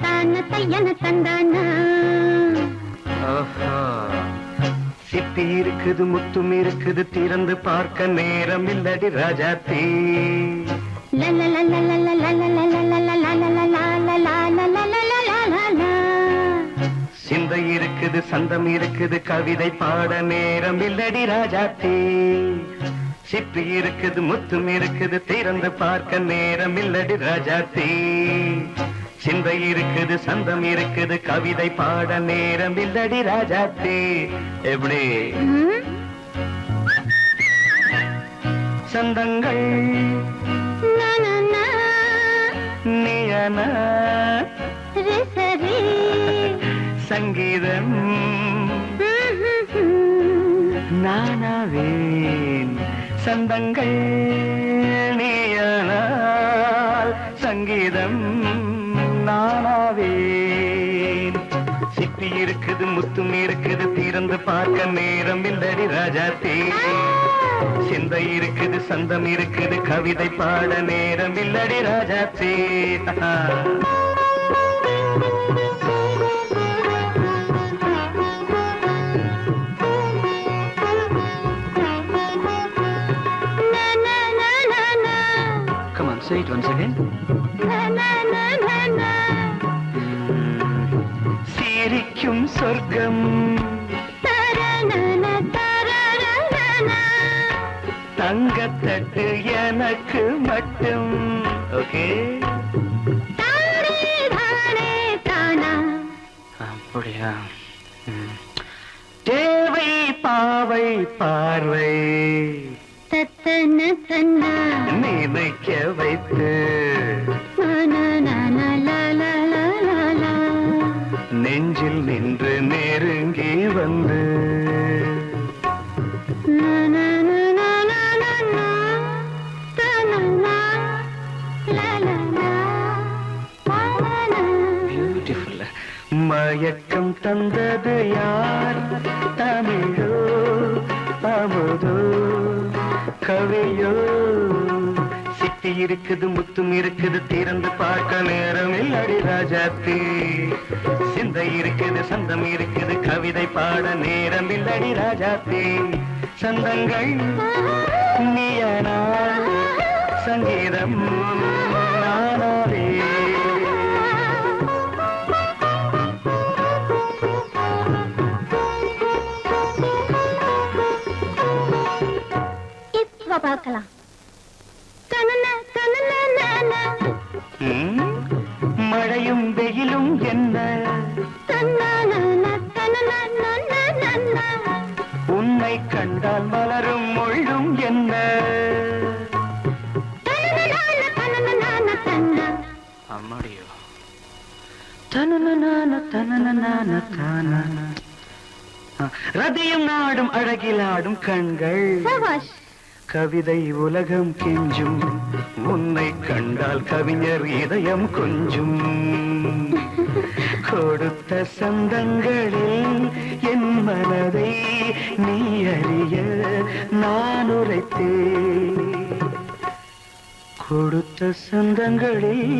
தான தையன தந்தானா. சிப்பி இருக்குது முத்தும் இருக்குது திறந்து பார்க்க நேரம் இல்லடி ராஜாத்தி. சிந்தை இருக்குது சந்தம் இருக்குது கவிதை பாட நேரம் இல்லடி ராஜாத்தி. சிப்பி இருக்குது முத்தும் இருக்குது திறந்து பார்க்க நேரம் இல்லடி ராஜாத்தி. சிந்தை இருக்குது சந்தம் இருக்குது கவிதை பாட நேரம் இல்லடி ராஜாத்தி. எப்படி சந்தங்கள் நீயனா சங்கீதம் நானாவேன். சந்தங்கள் நீயானால் சங்கீதம் நானாவேன். சிப்பி இருக்குது முத்தும் இருக்குது திறந்து பார்க்க நேரம் இல்லடி ராஜாத்தி. சிந்தை இருக்குது சந்தம் இருக்குது கவிதை பாட நேரம் இல்லடி Rajathi. Come on, say it once again. சிரிக்கும் சொர்க்கம் தங்கத்தட்டு எனக்கு மட்டும். ஓகே அப்படியா? தேவை பாவை பார்வை நினைக்க வைத்து நெஞ்சில் நின்று நெருங்கி வந்து பியூட்டிஃபுல். மயக்கம் தந்தது யார்? தமிழோ அமுதோ கவியோ? சிட்டி இருக்குது முத்தும் இருக்குது திறந்து பார்க்க நேரம் இல்லடி ராஜாத்தி. சிந்தை இருக்குது சந்தம் இருக்குது கவிதை பாட நேரம் இல்லடி ராஜாத்தி. சந்தங்கள் நீயனா சங்கீதம் நானாவே. இப்ப பார்க்கலாம். மழையும் வெயிலும் என்ன உன்னை கண்டால் மலரும் முள்ளும் என்ன? அம்மாடியோ ரதியும் நாடும் அழகிலாடும் கண்கள் கவிதை உலகம் கெஞ்சும். உன்னை கண்டால் கவிஞர் இதயம் கொஞ்சும். கொடுத்த சந்தங்களில் என் மனதை நீ அறிய நான் உரைத்தேன். கொடுத்த சந்தங்களில்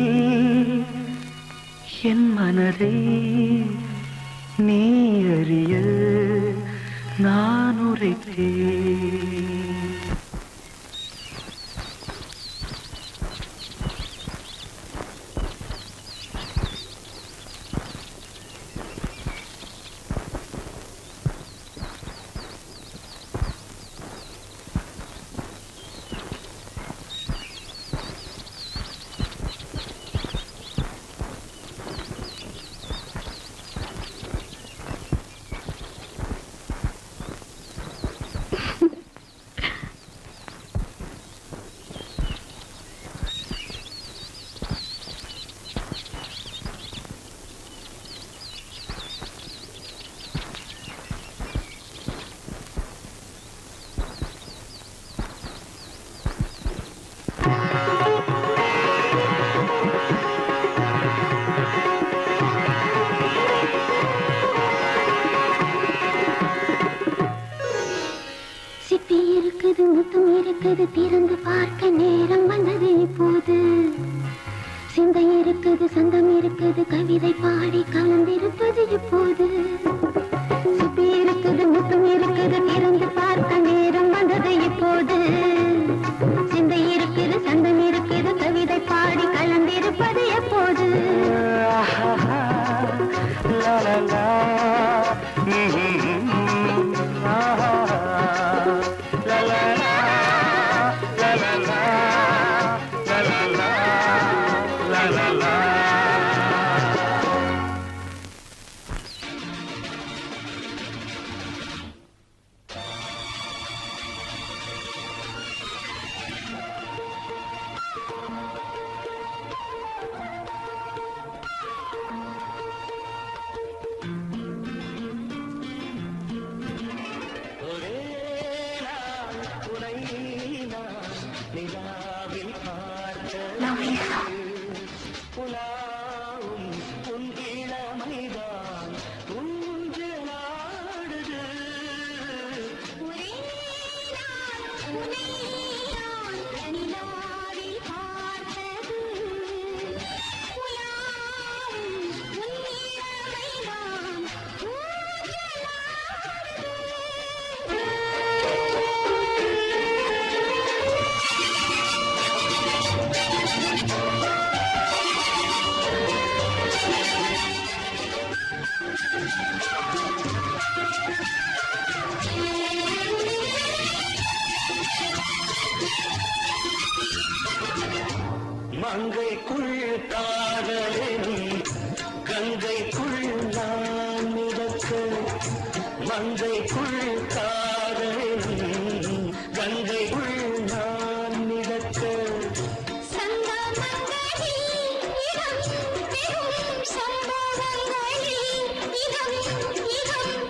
என் மனதை நீ அறிய நான் உரைத்தேன். திறந்து பார்க்க நேரம் வந்தது இப்போது. சிந்தை இருக்குது சந்தம் இருக்குது கவிதை பாடி கலந்திருப்பது இப்போது சுப்பி இருக்குது முத்தம் இருக்குது திறந்து பார்த்த நேரம் வந்தது இப்போது சிந்தை இருக்குது சந்தம் இருக்குது கவிதை பாடி கலந்திருப்பது எப்போது மங்கைக்குள் காதலினும் கங்கைக்குள் நான் மிதக்க மங்கைக்குள் காதலினும் கங்கைக்குள் நான் மிதக்க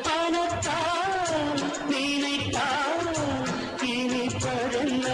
பணத்தால் நினைத்தால் இனிப்பதென்ன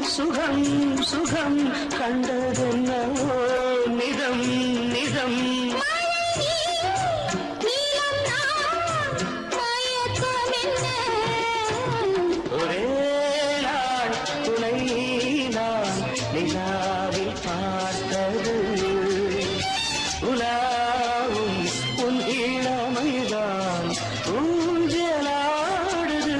சுகம் சுகம் கண்டதென்னவோ நிதம் நிதம் ஒரே நாள் துணை நான் நிலாவில் பார்த்தது உலாவும் உன் இளமைதான் ஊஞ்சலாடுது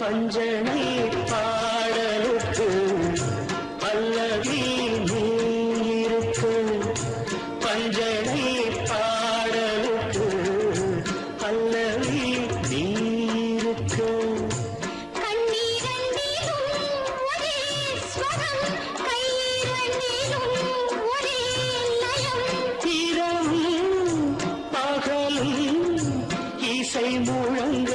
பஞ்சனை பாடலுக்கு பல்லவி நீருக்கு பஞ்சனை பாடலுக்கு பல்லவி நீருக்கு இரவும் பகலும் இசை முழங்க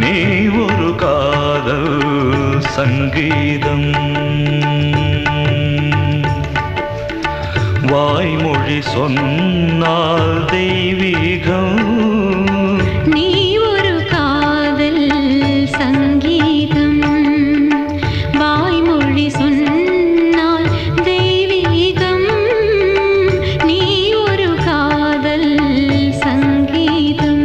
நீ ஒரு காதல் சங்கீதம் வாய்மொழி சொன்னால் தெய்வீகம் நீ ஒரு காதல் சங்கீதம் வாய்மொழி சொன்னால் தெய்வீகம் நீ ஒரு காதல் சங்கீதம்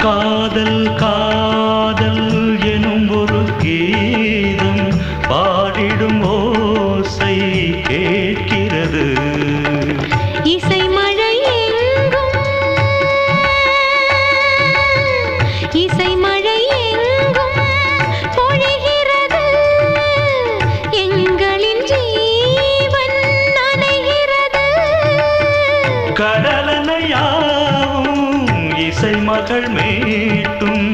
காதல் காதல் எனும் ஒரு கீதம் பாடிடும் ஓசை கேட்கிறது இசை மழை எங்கும் இசை மழை எங்கும் பொழிகிறது எங்களின் ஜீவன் நனைகிறது கடலனையாவும் இசை மகள் மீட்டும்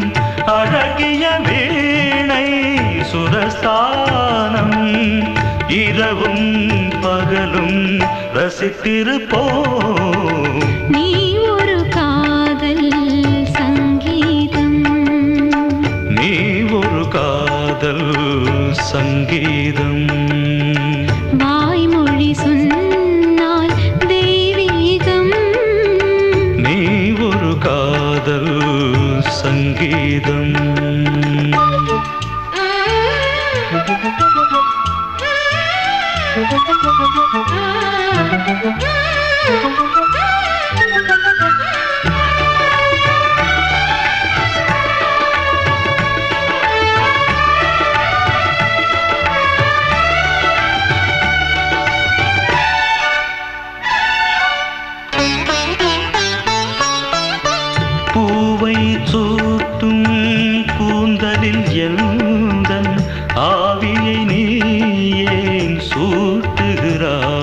அழகிய வீணை சுரஸ்தானம் இரவும் பகலும் ரசித்திருப்போம் நீ ஒரு காதல் சங்கீதம் நீ ஒரு காதல் சங்கீதம் வாய்மொழி சொன்னால் தெய்வீகம் நீ ஒரு காதல் சங்கீதம் பூவை சூட்டும் கூந்தலில் எந்தன் ஆவியை நீ ஏன் சூட்டுகிறாய்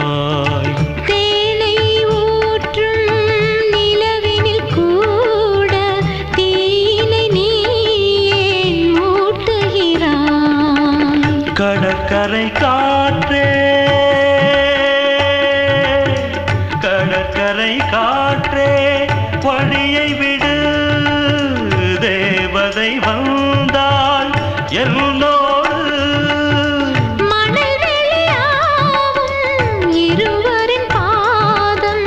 தேனை ஊற்றும் நிலவினில் கூட தீனை நீ ஏன் மூட்டுகிறாய் கடற்கரை காற்றே கடற்கரை காற்றே வழியை விடு தேவதை வந்தால் என்னோடு மணல் வெளியாகும் இருவரின் பாதம்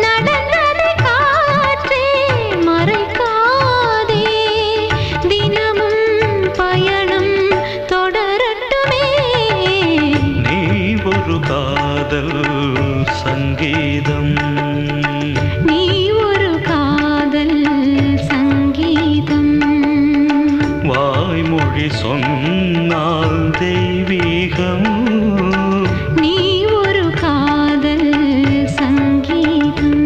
நடந்ததை காற்றே மறைக்காதே தினமும் பயணம் தொடரட்டுமே நீ ஒரு காதல் சங்கீதம் நீ ஒரு காதல் சங்கீதம் வாய்மொழி சொன்னால் தெய்வீகம் நீ ஒரு காதல் சங்கீதம்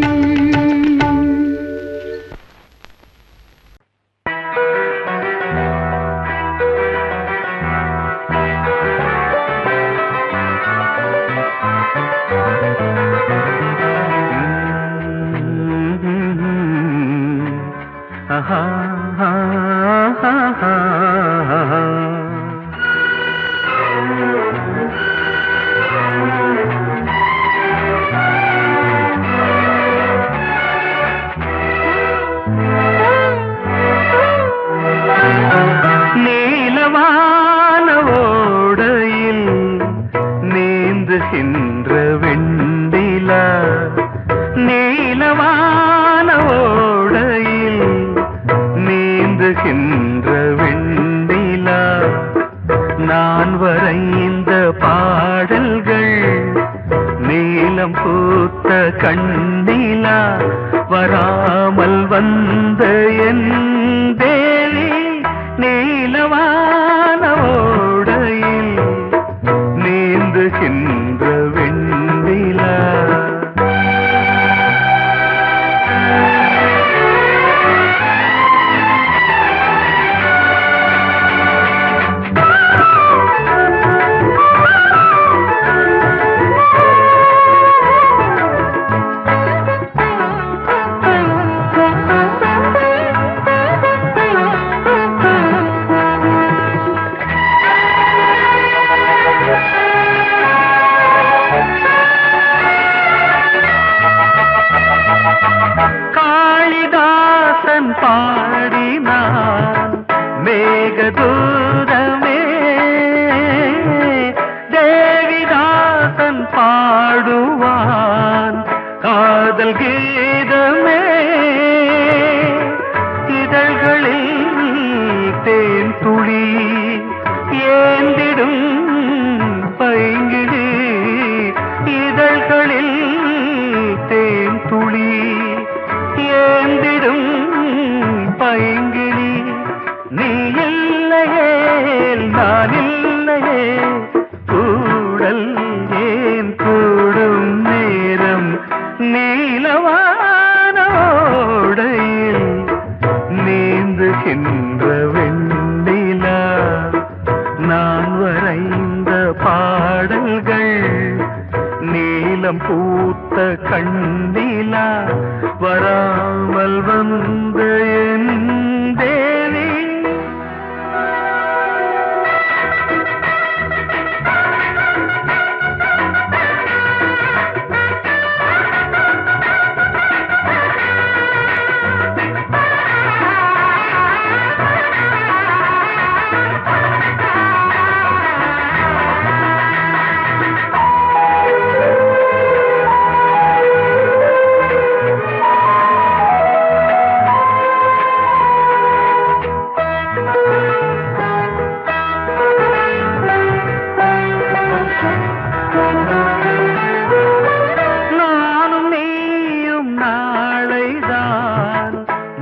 நீலவான ஓடையில் நீந்துகின்ற வெண்டிலா நீலவான ஓடையில் நீந்துகின்ற வெண்டிலா நான் வரைந்த பாடல்கள் நீலம் பூத்த கண்ணிலா வராமல் வந்த என் இல்லையே நான் இல்லையே கூடல் ஏன் கூடும் நேரம் நீலவானோடையில் நீந்துகின்ற வெண்ணிலா நான் வரைந்த பாடல்கள் நீலம் பூத்த கண்ணிலா வராமல் வந்த என் தேவி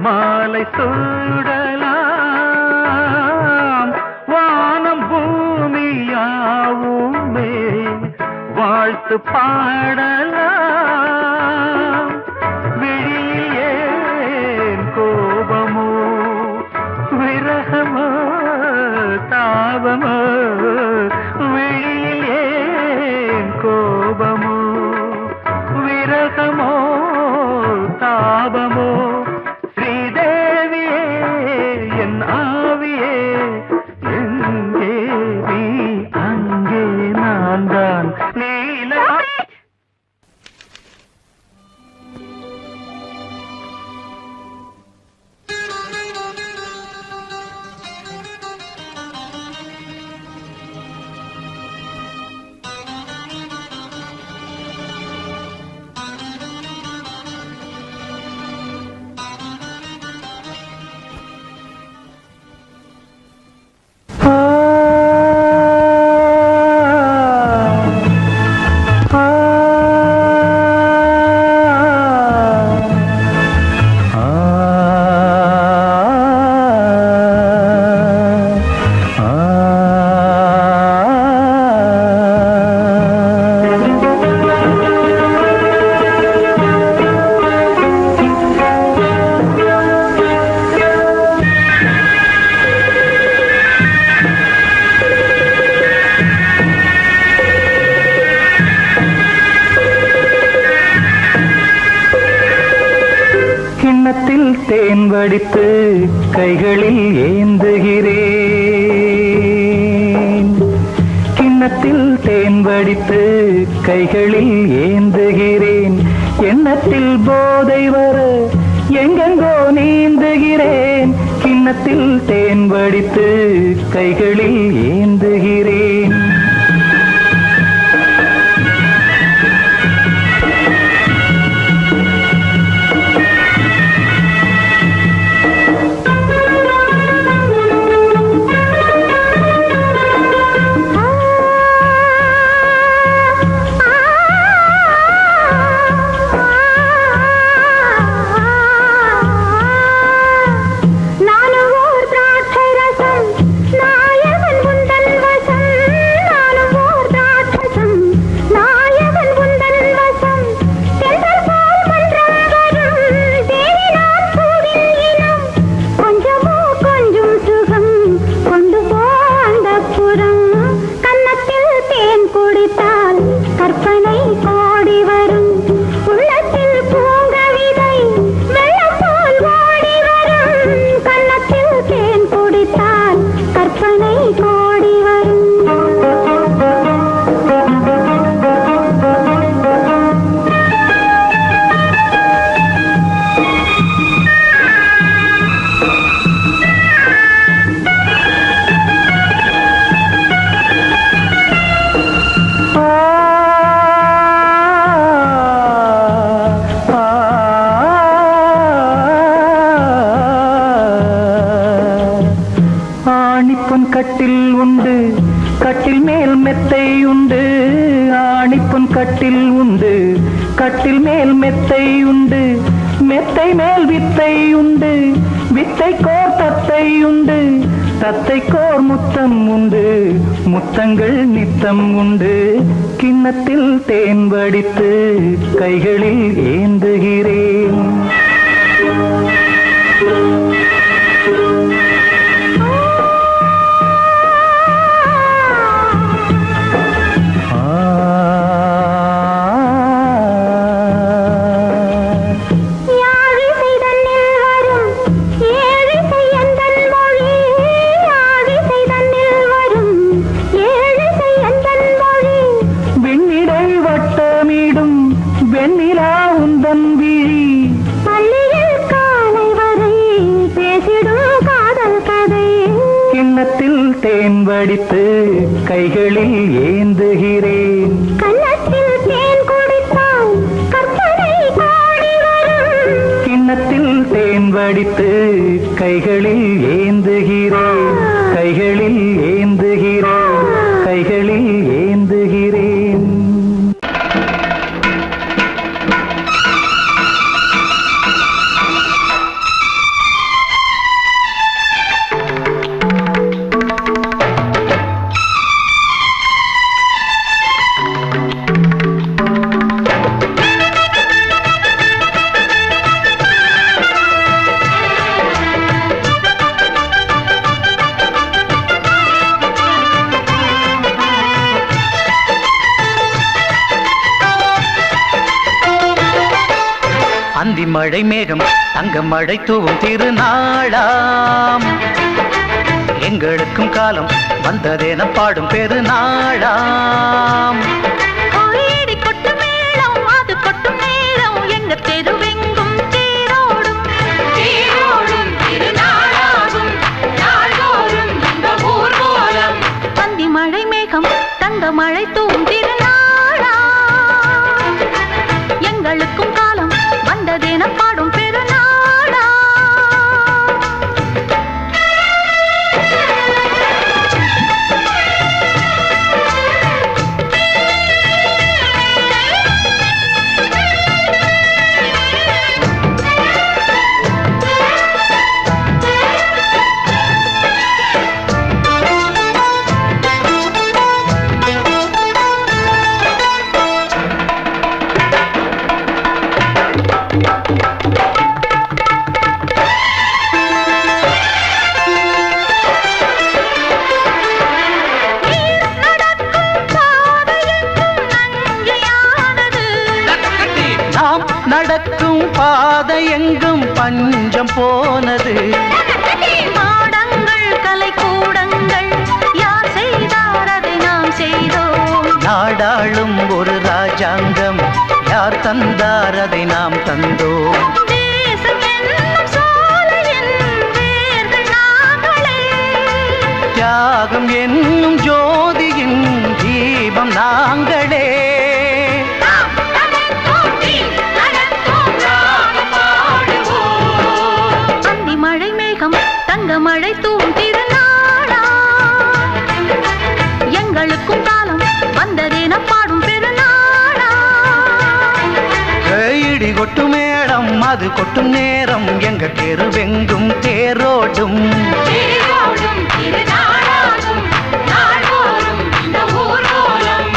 மாலை சூடலாம் வானம் பூமியாவுமே வாழ்த்து பாடலாம் விழியில் ஏன் கோபமோ விரகமோ தாபமோ விழியில் ஏன் கோபமோ விரகமோ தாபமோ தேன் வடித்து கைகளில் ஏந்துகிறேன் கிண்ணத்தில் தேன் வடித்து கைகளில் ஏந்துகிறேன் எண்ணத்தில் போதை வர எங்கெங்கோ நீந்துகிறேன் கிண்ணத்தில் தேன் வடித்து கைகளில் ஏந்துகிறேன் கட்டில் உண்டு கட்டில் மேல் மெத்தை உண்டு ஆணிப்பொன் கட்டில் உண்டு கட்டில் மேல் மெத்தை உண்டு மெத்தை மேல் வித்தை உண்டு வித்தை கோர் தத்தை உண்டு தத்தைக்கோர் முத்தம் உண்டு, முத்தங்கள் நித்தம் உண்டு. கிண்ணத்தில் தேன் வடித்து கைகளில் ஏந்துகிறேன். தேன் வடித்து கைகளில் ஏந்துகிறேன். கன்னத்தில் தேன் குடித்தால் கற்பனை பாடி வரும். கிண்ணத்தில் தேன் வடித்து கைகளில் ஏந்துகிறேன். கைகளில் ஏந்துகிறேன். கைகளில் ஏந்துகிறேன். அந்தி மழை மேகம் தங்க மழை தூவும் திருநாளாம். எங்களுக்கும் காலம் வந்ததென பாடும் பெருநாளாம். கோயிடி கொட்டு மேளம் அது கொட்டும் நேரம் எங்க தெருவெங்கும் தேரோடும். தேரோடும் திருநாளாகும் நாள்தோறும் இந்த ஊர்வலம். அந்தி மழை மேகம் தங்க மழை தூவும் திருநாளாம். எங்களுக்கும் காலம் வந்ததென பாடும் பெருநாளா. நடக்கும் பாதை எங்கும் பஞ்சம் போனது. மாடங்கள் கலை கூடங்கள் யார் செய்தார் அதை நாம் செய்தோம். நாடாளும் ஒரு ராஜாங்கம் யார் தந்தார் அதை நாம் தந்தோம். தேசம் என்னும் சோலையின் வேர்கள் நாங்களே. தியாகம் என்னும் ஜோதியின் தீபம் நாங்களே. தங்க மழை தூவும் திருநாளா. எங்களுக்கும் காலம் வந்ததென பாடும் பெருநாளா. இடி கொட்டும் மேடம் அது கொட்டும் நேரம் எங்க தெருவெங்கும் தேரோடும். தேரோடும் திருநாளாகும் நாள்தோறும் இந்த ஊர்வலம்.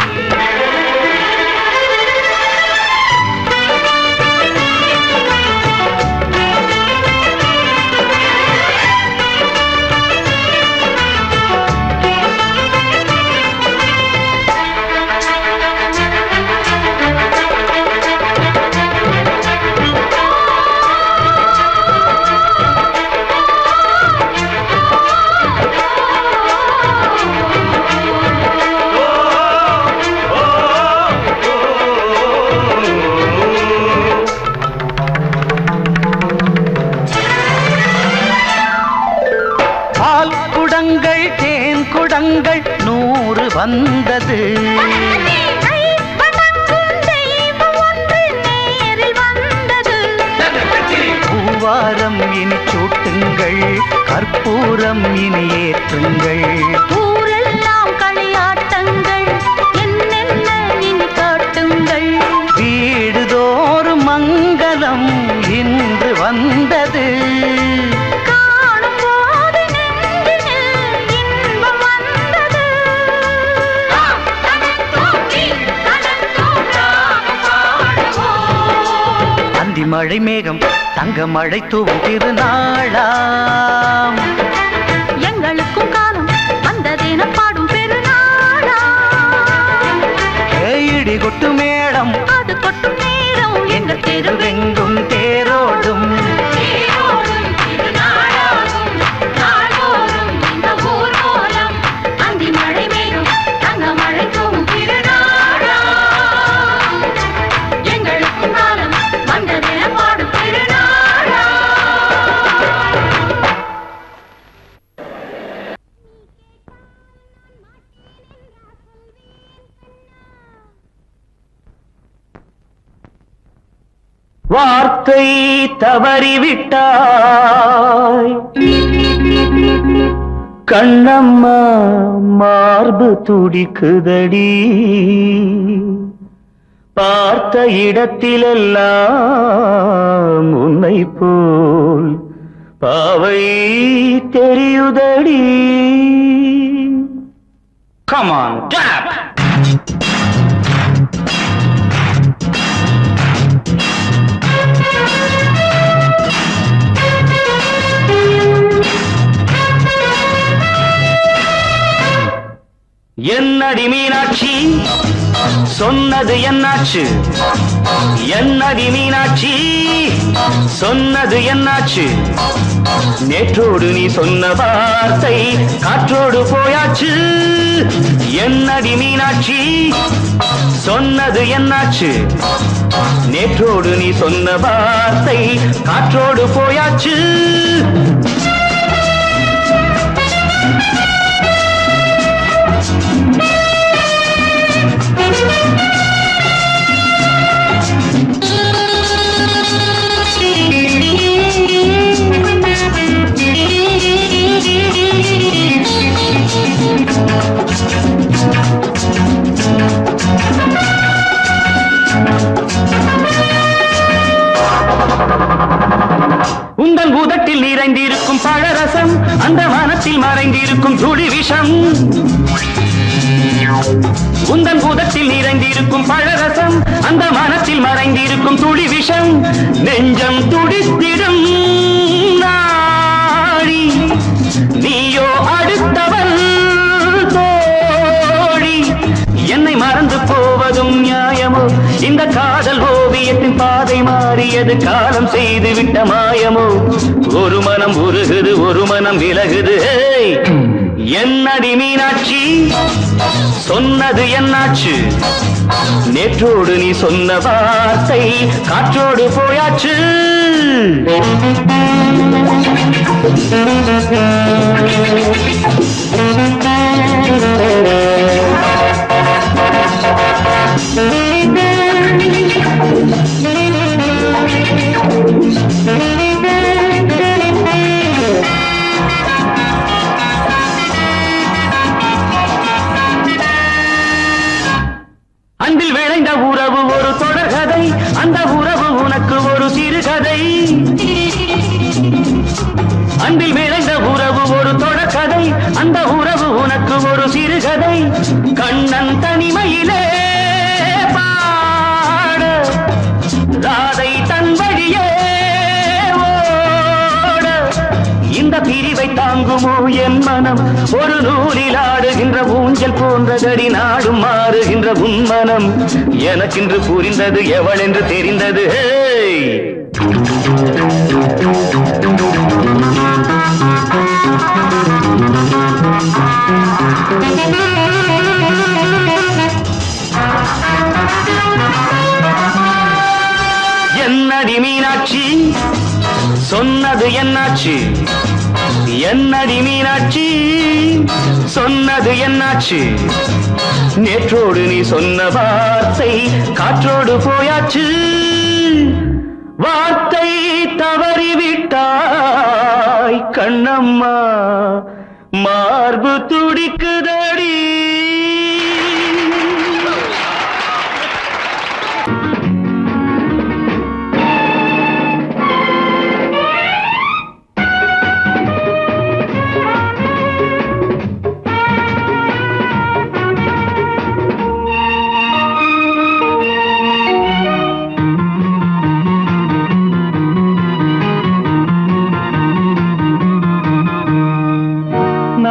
குடங்கள் 100 வந்தது. பூவாரம் இனி சூட்டுங்கள், கற்பூரம் இனி ஏற்றுங்கள். ஊரெல்லாம் களியாட்டங்கள் என்னென்ன இனி காட்டுங்கள். வீடுதோறும் மங்களம் இன்று வந்தது. காணும் போது நெஞ்சினில் மழை மேகம் தங்க மழை தூவும் திருநாளாம். எங்களுக்கும் காலம் வந்ததென பாடும் பெருநாளா. இடி கொட்டு மேடம் அது கொட்டும் நேரம் எங்கள் தெருவெங்கும் தெருவெங்கும் தேரோடும். வார்த்தை தவறிவிட்டாய் கண்ணம்மா, மார்பு துடிக்குதடி. பார்த்த இடத்திலெல்லாம் உன்னை போல் பாவை தெரியுதடி. Come on, tap! என்னடி மீனாட்சி சொன்னது என்னாச்சு? என்னடி மீனாட்சி சொன்னது என்னாச்சு? நேற்றோடு நீ சொன்ன வார்த்தை காற்றோடு போயாச்சு. என்னடி மீனாட்சி சொன்னது என்னாச்சு? நேற்றோடு நீ சொன்ன வார்த்தை காற்றோடு போயாச்சு. உந்தன் பூதத்தில் நிறைந்திருக்கும் பழரசம் அந்த வானத்தில் மறைந்திருக்கும் துளி விஷம். உந்தன் பூதத்தில் நிறைந்திருக்கும் பழரசம் அந்த வானத்தில் மறைந்திருக்கும் துளி விஷம். நெஞ்சம் துடித்திடும் நாடி நீயோ அடுத்தவள் தோழி. என்னை மறந்து போவதும் நியாயமோ? இந்த காதல் ஓவியத்தின் பாதை மாறியது காலம் செய்து விட்ட மாயமோ? ஒரு மனம் உருகுது ஒரு மனம் விலகுது. என்னடி மீனாட்சி சொன்னது என்னாச்சு? நேற்றோடு நீ சொன்ன வார்த்தை காற்றோடு போயாச்சு. அன்பில் விளைந்த உறவு ஒரு தொடர்கதை, அந்த உறவு உனக்கு ஒரு சிறுகதை. அன்பில் விளைந்த உறவு ஒரு தொடர்கதை, அந்த உறவு உனக்கு ஒரு சிறுகதை. கண்ணன் தனிமையிலே பாட ராதை தன் வழியே ஓட. இந்த பிரிவை தாங்குமோ என் மனம்? ஒரு நூலில் ஆடுகின்ற ஊஞ்சல் போன்றதடி நாடும் மாறுகின்ற உன்மனம். எனக்கென்று புரிந்தது எவள் என்று தெரிந்தது. என்னடி மீனாட்சி சொன்னது என்னாச்சு? என்னடி மீனாட்சி சொன்னது என்னாச்சு? நேற்றோடு நீ சொன்ன வார்த்தை காற்றோடு போயாச்சு. வார்த்தை தவறிவிட்டாய் கண்ணம்மா, மார்பு துடிக்குதடி.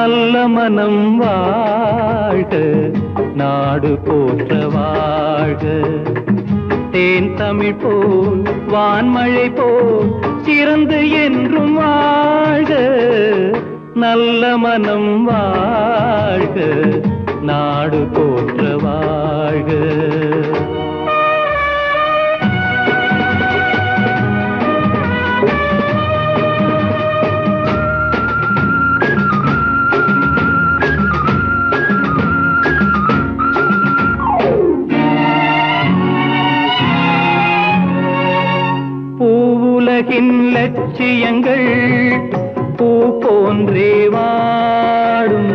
நல்ல மனம் வாழ்க, நாடு போற்ற வாழ்க. தேன் தமிழ் போல் வான்மழை போல் சிறந்து என்றும் வாழ்க. நல்ல மனம் வாழ்க, நாடு போற்ற வாழ்க. பூவுலகின் லட்சியங்கள் பூ போன்றே வாடும்.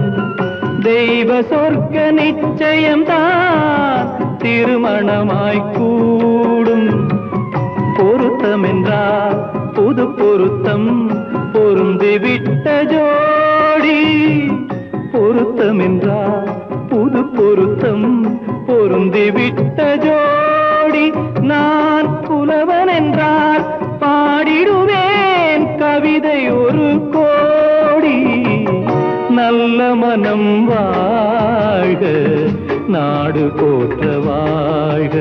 தெய்வ சொர்க்க நிச்சயம்தான் திருமணமாய் கூடும். பொருத்தமென்றால் புது பொருத்தம் பொருந்திவிட்ட ஜோடி. பொருத்தமென்றால் புது பொருத்தம் பொருந்திவிட்ட ஜோடி. நான் புலவன் என்றால் பாடிடுவேன் கவிதை ஒரு கோடி. நல்ல மனம் வாழ்க, நாடு போற்ற வாழ்க.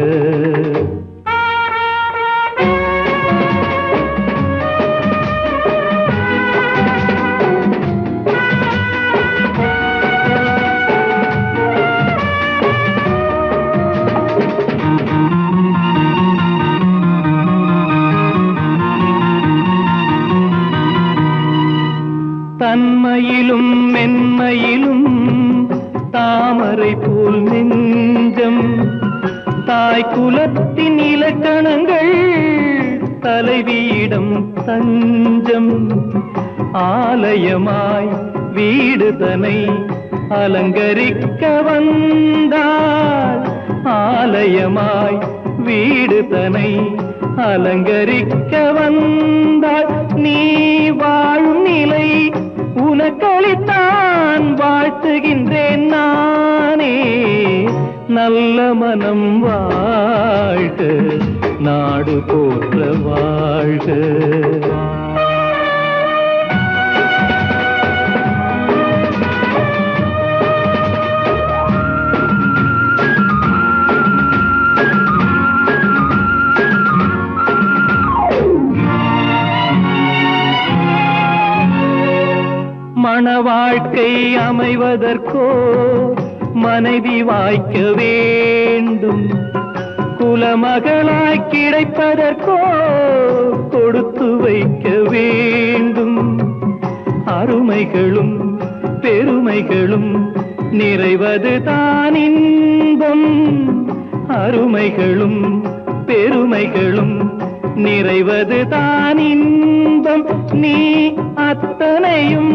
தன்மையிலும் மென்மையிலும் தாமரை போல் நெஞ்சம். தாய் குலத்தின் இலக்கணங்கள் தலைவியிடம் தஞ்சம். ஆலயமாய் வீடு தனை அலங்கரிக்க வந்தாள். ஆலயமாய் வீடு தனை அலங்கரிக்க வந்தாள். நீ வாழும் நிலை உனக்களித்தான் வாழ்த்துகின்றேன் நானே. நல்ல மனம் வாழ்க, நாடு போற்ற வாழ்க. மண வாழ்க்கை அமைவதற்கோ மனைவி வாய்க்க வேண்டும். குலமகளாய் கிடைப்பதற்கோ கொடுத்து வைக்க வேண்டும். அருமைகளும் பெருமைகளும் நிறைவது தான் இன்பம். அருமைகளும் பெருமைகளும் நிறைவது தான் இன்பம். நீ அத்தனையும்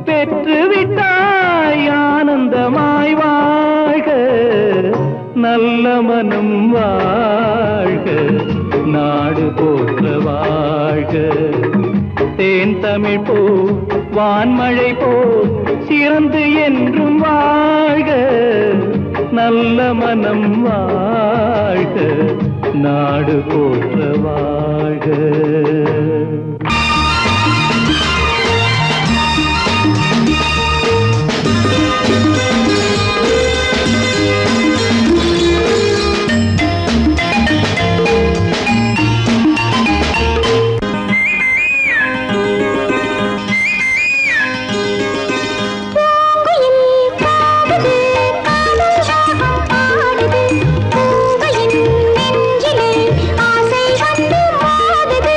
பெற்றுவிட்டாய் ஆனந்தமாய் வாழ்க. நல்ல மனம் வாழ்க, நாடு போற்ற வாழ்க. தேன் தமிழ் போ வான்மழை போ சிறந்து என்றும் வாழ்க. நல்ல மனம் வாழ்க, நாடு போற்ற வாழ்க. பூவையின் நெஞ்சிலே ஆசை வந்து மோதுது.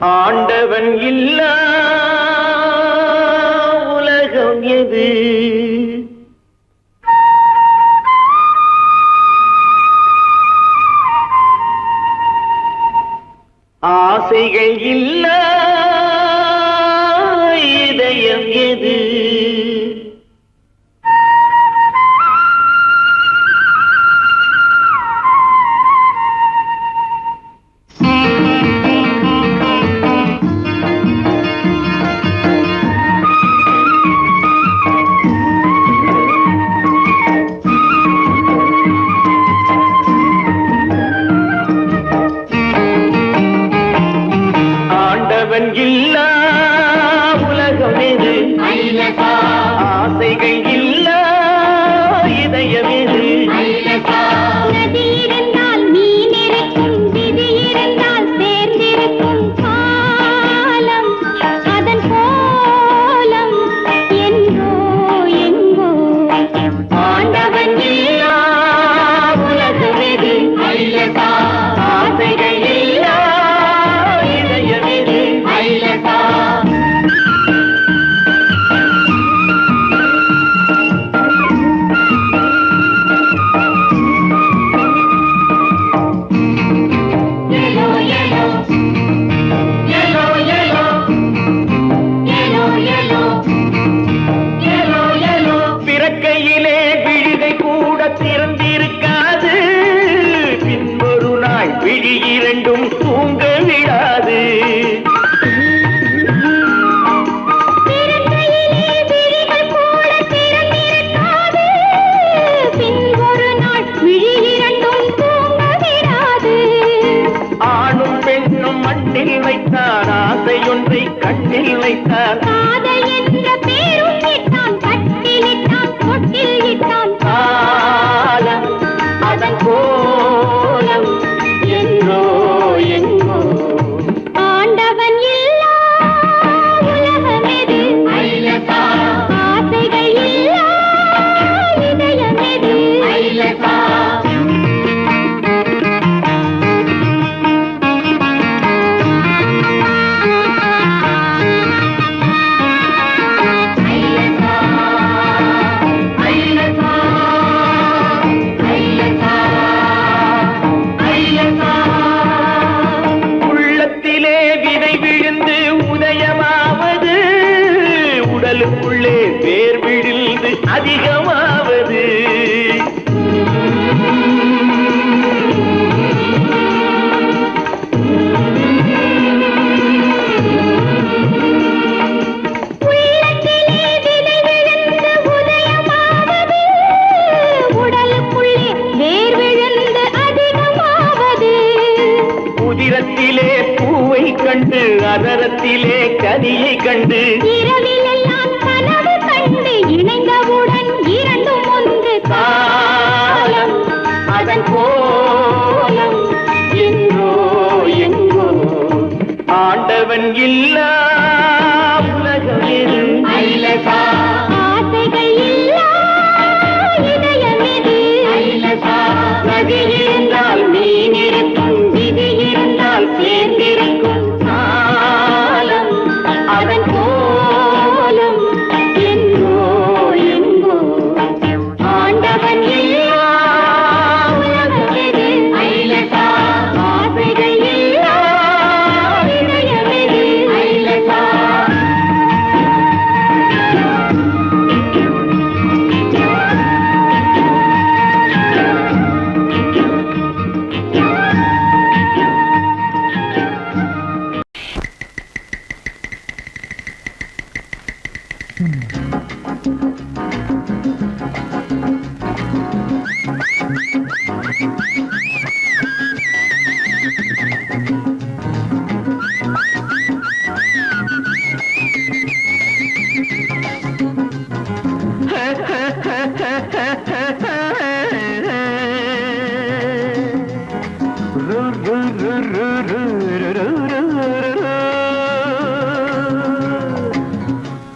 ஆண்டவன் இல்லா உலகம் எது? ஆசைகள் இல்லா இதயம் எது? ஆண்டவன் இல்லா உலகம் எது? ஆசைகள் இல்லா இதயம் எது? நதி இருந்தால் மீன் இருக்கும், விதி இருந்தால் சேர்ந்திருக்கும் காலம், அதன் கோலம் எங்கோ எங்கோ. ஆண்டவன் இல்லா உலகம் எது? ஆசைகள் இல்லா இதயம் எது? பிறக்கையிலே விழிகை கூட திறந்திருக்காது, பின்பொரு நாள் விழி இரண்டும் தூங்க விடாது. பிறக்கையிலே விழிகள் கூட திறந்திருக்காது, பின்பொரு நாள் விழி இரண்டும் தூங்க விடாது. ஆணும் பெண்ணும் மண்ணில் வைத்தான், ஆசையொன்றை கண்ணில் வைத்தான். காதல் என்ற பேரும் இட்டான், கட்டிலிட்டான், தொட்டில் இட்டான். காலம் அதன் கோலம் எங்கோ எங்கோ. ஆண்டவன் இல்லா உலகம் எது? ஆசைகள் இல்லா இதயம் எது? உள்ளத்திலே விதை விழுந்து உதயமாவது, உடலுக்குள்ளே வேர் விழுந்து அதிகமாவது. உள்ளத்திலே விதை விழுந்து உதயமாவது, உடலுக்குள்ளே வேர் விழுந்து அதிகமாவது. உதிரத்திலே பூவை கண்டு, அதரத்திலே கனியை கண்டு. இரவிலெல்லாம் கனவு கண்டு, இணைந்தவுடன் இரண்டும் ஒன்று. காலம் அதன் கோலம் எங்கோ எங்கோ. ஆண்டவன் இல்லா உலகம் எது? ஆசைகள் இல்லா இதயம் எது? நதி இருந்தால் மீன் இருக்கும், விதி இருந்தால் சேர்ந்திருக்கும் காலம் அதன் கோலம் எங்கோ எங்கோ. ஆண்டவன் இல்லா உலகம் எது? ஆசைகள் இல்லா இதயம் எது?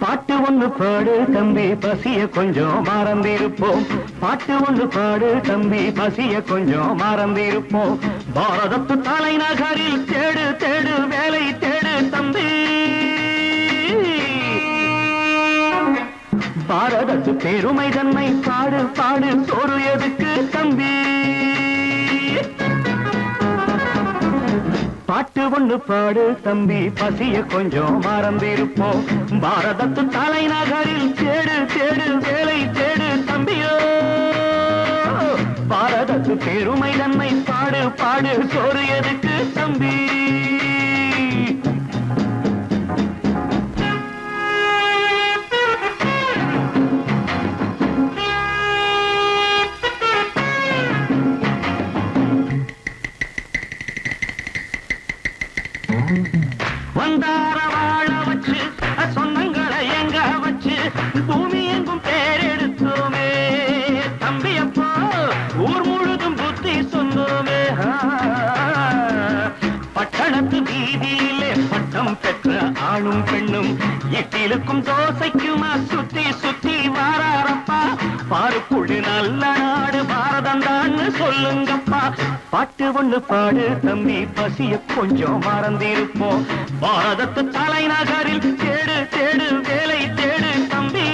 பாட்டு ஒண்ணு பாடு தம்பி, பசிய கொஞ்சம் மறந்திருப்போம். பாட்டு ஒண்ணு பாடு தம்பி, பசிய கொஞ்சம் மறந்திருப்போம். பாரதத்து தலைநகரில் தேடு தேடு வேலை தேடு தம்பி பாரதத்து பெருமை தன்னை பாடு பாடு சோறு எதுக்கு தம்பி பாட்டு ஒண்ணு பாடு தம்பி பசிய கொஞ்சம் மறந்திருப்போம் பாரதத்து தலைநகரில் தேடு தேடு வேலை தேடு தம்பியோ பாரதத்து பெருமை தன்னை பாடு பாடு சோறு எதுக்கு தம்பி வந்தார வாழ வச்சு சொந்தங்களை எங்க வச்சு பூமி எங்கும் பேரெடுத்தோமே தம்பியப்போ ஊர் முழுதும் புத்தி சொன்னோமே பட்டணத்து வீதியிலே பட்டம் பெற்ற ஆணும் பெண்ணும் எட்டிலுக்கும் தோசைக்குமா சுத்தி சுத்தி வாராரப்பா பாருக்குள்ளு நல்ல நாடு பாரதம் தான் சொல்லுங்கப்பா பாட்டு ஒண்ணு பாடு தம்பி பசிய கொஞ்சம் மறந்திருப்போம் பாரதத்து தலைநகரில் தேடு தேடு வேலை தேடு தம்பி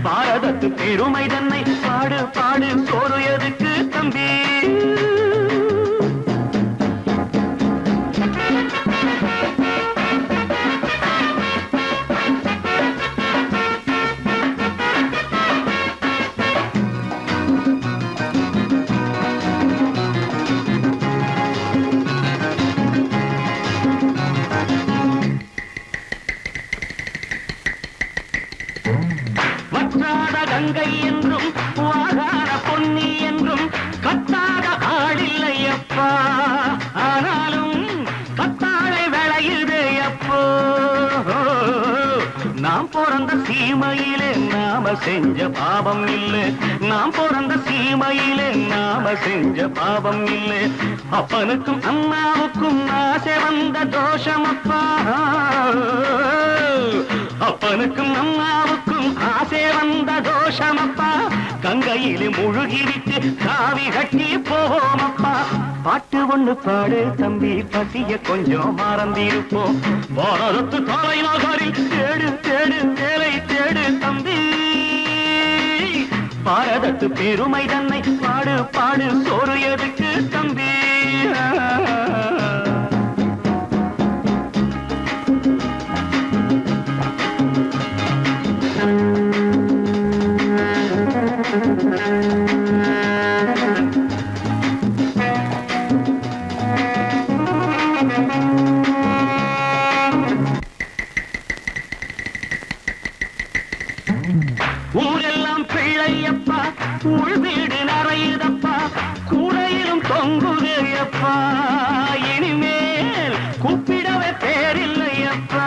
பாரதத்து பெருமை தன்னை பாடு பாடு சோறு எதுக்கு தம்பி வற்றாத கங்கை என்றும் வாகாத பொன்னி என்றும் கத்தாத ஆடில்லை அப்பா ஆனாலும் கத்தாழை விளையுதே அப்போ நாம் பிறந்த சீமையிலே நாம செஞ்ச பாவம் இல்லை நாம் பிறந்த சீமையிலே நாம செஞ்ச பாவம் இல்லை அப்பனுக்கும் அம்மாவுக்கும் ஆசை வந்த தோஷம் அப்பா அப்பனுக்கும் அம்மாவுக்கும் ஆசை வந்த தோஷமப்பா கங்கையிலே முழுகிவிட்டு காவி கட்டி போவோமப்பா பாட்டு ஒண்ணு பாடு தம்பி பசிய கொஞ்சம் மறந்திருப்போம் பாரதத்து தலைநகரில் தேடு தேடு வேலை தேடு தம்பி பாரதத்து பெருமை தன்னை பாடு பாடு சோறு எதுக்கு தம்பி ஊரெல்லாம் பிள்ளையப்பா உள் வீடு நிறையுதப்பா கூடையிலும் தொங்குதையப்பா இனிமேல் கூப்பிடவே பேரில்லையப்பா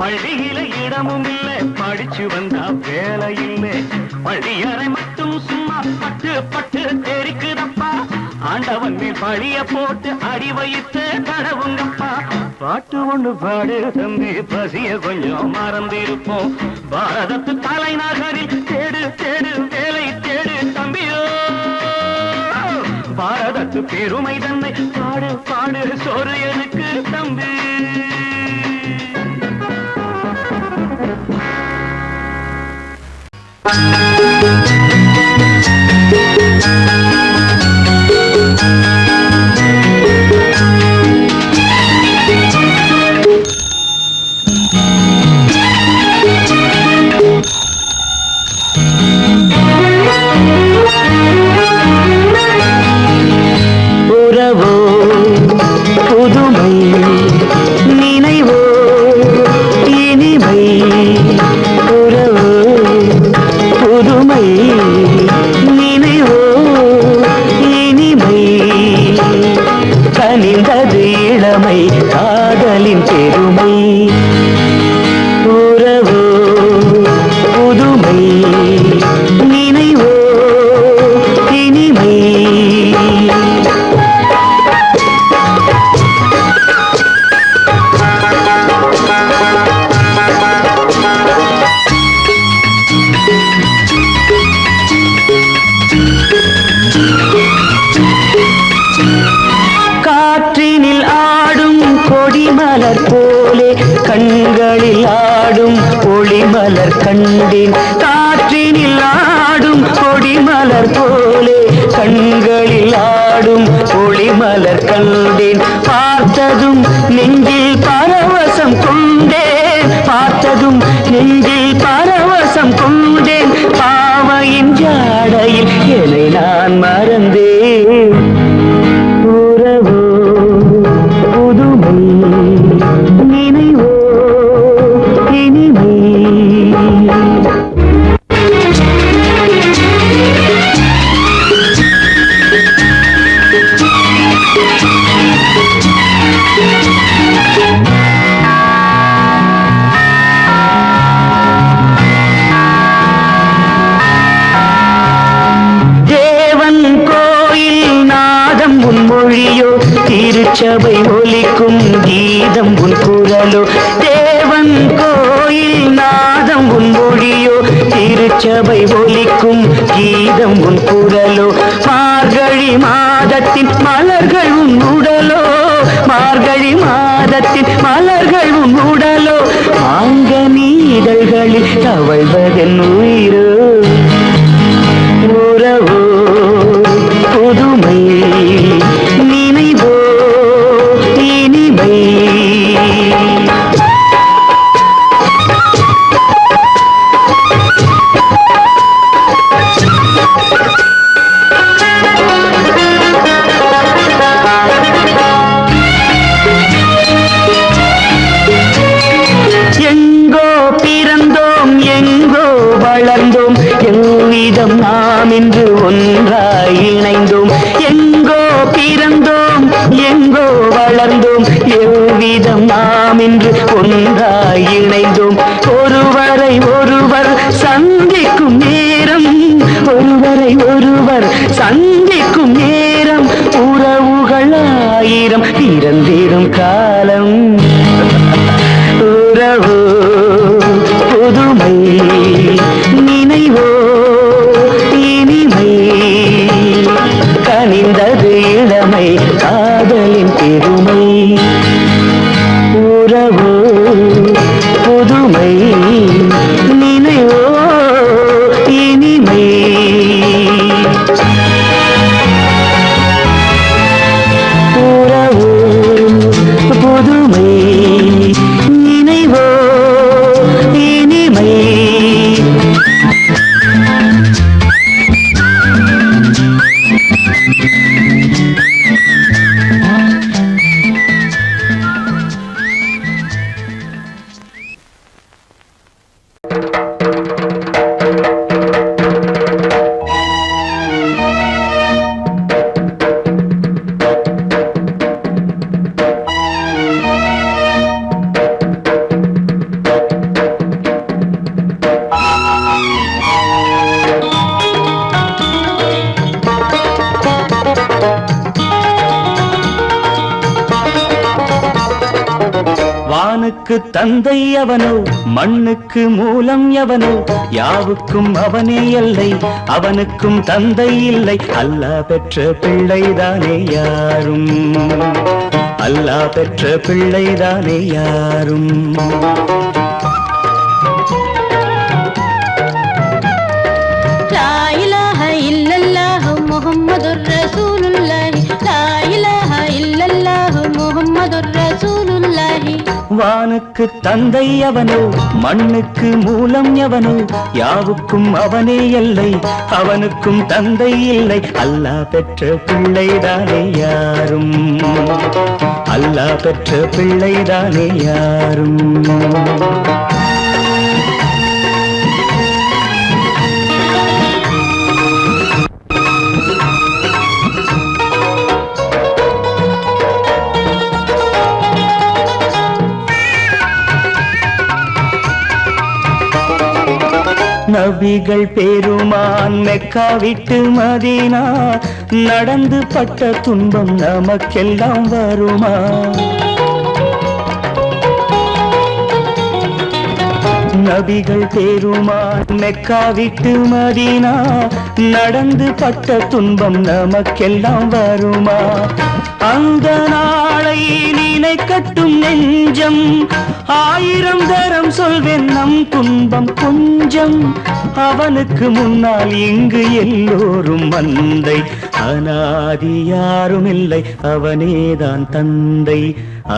பள்ளியில இடமும் இல்லை படிச்சு வந்தா வேலை இல்லை பள்ளியறை மட்டும் சும்மா பட்டு பட்டு தெரிக்குதப்பா ஆண்டவன் மேல் பழிய போட்டு அடி வைத்து கடவுங்கப்பா பாட்டு ஒண்ணு பாடு தம்பி பசிய கொஞ்சம் மறந்திருப்போம் பாரதத்து தலைநகரில் தேடு தேடு வேலை தேடு தம்பியோ பாரதத்து பெருமை தன்னை பாடு பாடு சோறு எதுக்கு தம்பி உறவோ புதுமை நினைவோ இனிமை உறவோ புதுமை மலர் போலே கண்களில் ஆடும் ஒளிமலர் கண்டேன் காற்றினில் ஆடும் கொடிமலர் போலே கண்களில் ஆடும் ஒளிமலர் கண்டேன் பார்த்ததும் நெஞ்சில் பரவசம் கொண்டேன் பார்த்ததும் நெஞ்சில் பரவசம் கொண்டேன் பாவையின் ஜாடையில் என்னை நான் மறந்தேன் உறவோ புதுமை நினைவோ இனிமை மொழியோ திருச்சபை ஒலிக்கும் கீதம் உன் குரலோ தேவன் கோயில் நாதம் உன் மொழியோ திருச்சபை ஒலிக்கும் கீதம் உன் குரலோ மார்கழி மாதத்தின் மலர்கள் உன் உடலோ மார்கழி மாதத்தின் மலர்கள் உன் உடலோ ஆங்க நீதழ்களில் தவழ்வதன் உயிரோ உறவோ புதுமை நினைவோ இனிமை எங்கோ பிறந்தோம் எங்கோ வளர்ந்தோம் எவ்விதம் நாம் இன்று ஒன்றாய் இணைந்தோம் எங்கோ பிறந்தோம் எங்கோ வளர்ந்தோம் எவ்விதம் நாம் இன்று ஒன்றாய் இணைந்தோம் ஒருவரை ஒருவர் சந்திக்கும் நேரம் ஒருவரை ஒருவர் சந்திக்கும் நேரம் உறவுகள் ஆயிரம் பிறந்திடும் காலம் உறவோ புதுமை நினைவோ இனிமை கனிந்தது இளமை காதலின் பெருமை உறவோ புதுமை நினைவோ இனிமை உறவோ புதுமை நினைவோ இனிமை வானுக்கு தந்தை அவனோ மண்ணுக்கு மூலம் எவனோ யாவுக்கும் அவனே எல்லை அவனுக்கும் தந்தை இல்லை அல்லாஹ் பெற்ற பிள்ளைதானே யாரும் அல்லாஹ் பெற்ற பிள்ளைதானே யாரும் லா இலாஹ இல்லல்லாஹ் முஹம்மதுர் ரசூலுல்லாஹ் லா இலாஹ இல்லல்லாஹ் முஹம்மதுர் ரசூலுல்லாஹ் வானுக்கு தந்தை அவனோ மண்ணுக்கு மூலம் எவனோ யாவுக்கும் அவனே எல்லை அவனுக்கும் தந்தை இல்லை அல்லாஹ் பெற்ற பிள்ளைதானே யாரும் அல்லாஹ் பெற்ற பிள்ளைதானே யாரும் நபிகள் பெருமான் மெக்கா விட்டு மதீனா நடந்து பட்ட துன்பம் நமக்கெல்லாம் வருமா நபிகள் பெருமான் மெக்கா விட்டு மதீனா நடந்து பட்ட துன்பம் நமக்கெல்லாம் வருமா? அந்த நாளை நினைக்கட்டும் நெஞ்சம், 1000 தரம் சொல்வேன் நம் துன்பம் கொஞ்சம். அவனுக்கு முன்னால் இங்கு எல்லோரும் மந்தை, அனாதி யாரும் இல்லை அவனேதான் தந்தை,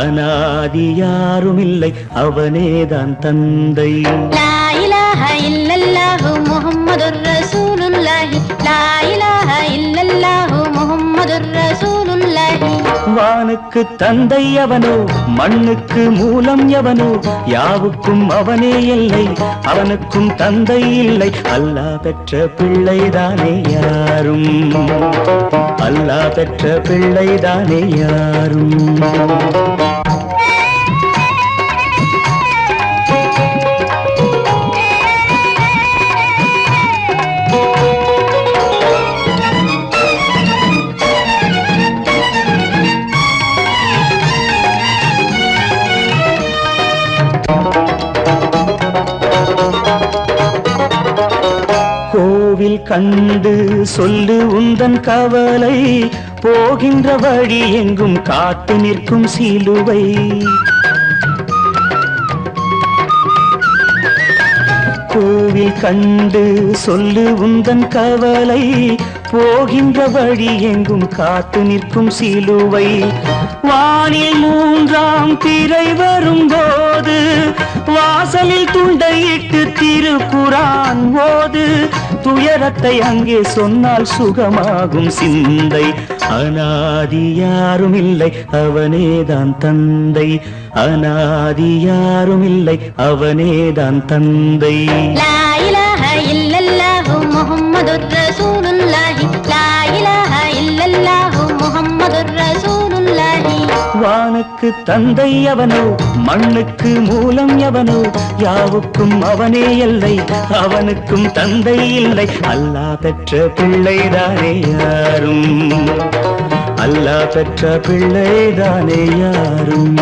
அனாதி யாரும் இல்லை அவனேதான் தந்தை. லா இலாஹ இல்லல்லாஹு முஹம்மதுர் ரசூலுல்லாஹி, லா இலாஹ இல்லல்லாஹு முஹம்மதுர் ரசூலுல்லாஹி. வானுக்கு தந்தை அவனோ, மண்ணுக்கு மூலம் எவனோ, யாவுக்கும் அவனே இல்லை, அவனுக்கும் தந்தை இல்லை. அல்லாஹ் பெற்ற பிள்ளைதானே யாரும், அல்லாஹ் பெற்ற பிள்ளைதானே யாரும். கோவில் கண்டு சொல்லு உந்தன் கவலை, போகின்ற வழி எங்கும் காத்து நிற்கும் சிலுவை. கோவில் கண்டு சொல்லு உந்தன் கவலை, போகின்ற வழி எங்கும் காத்து நிற்கும் சிலுவை. வானில் 3ஆம் பிறை வரும்போது, வாசலில் துண்டையிட்டு திருக்குரான் ஓது. துயரத்தை அங்கே சொன்னால் சுகமாகும் சிந்தை, அனாதி யாரும் இல்லை அவனேதான் தந்தை, அனாதி யாரும் இல்லை அவனேதான் தந்தை. லா இலாஹ இல்லல்லாஹு முஹம்மதுர் ரசூலுல்லாஹி, லா இலாஹ இல்லல்லாஹு முஹம்மதுர் ரசூலுல்லாஹி. வானுக்கு தந்தை அவனோ, மண்ணுக்கு மூலம் எவனோ, யாவுக்கும் அவனே இல்லை, அவனுக்கும் தந்தை இல்லை. அல்லாஹ் பெற்ற பிள்ளைதானே யாரும், அல்லாஹ் பெற்ற பிள்ளைதானே யாரும்.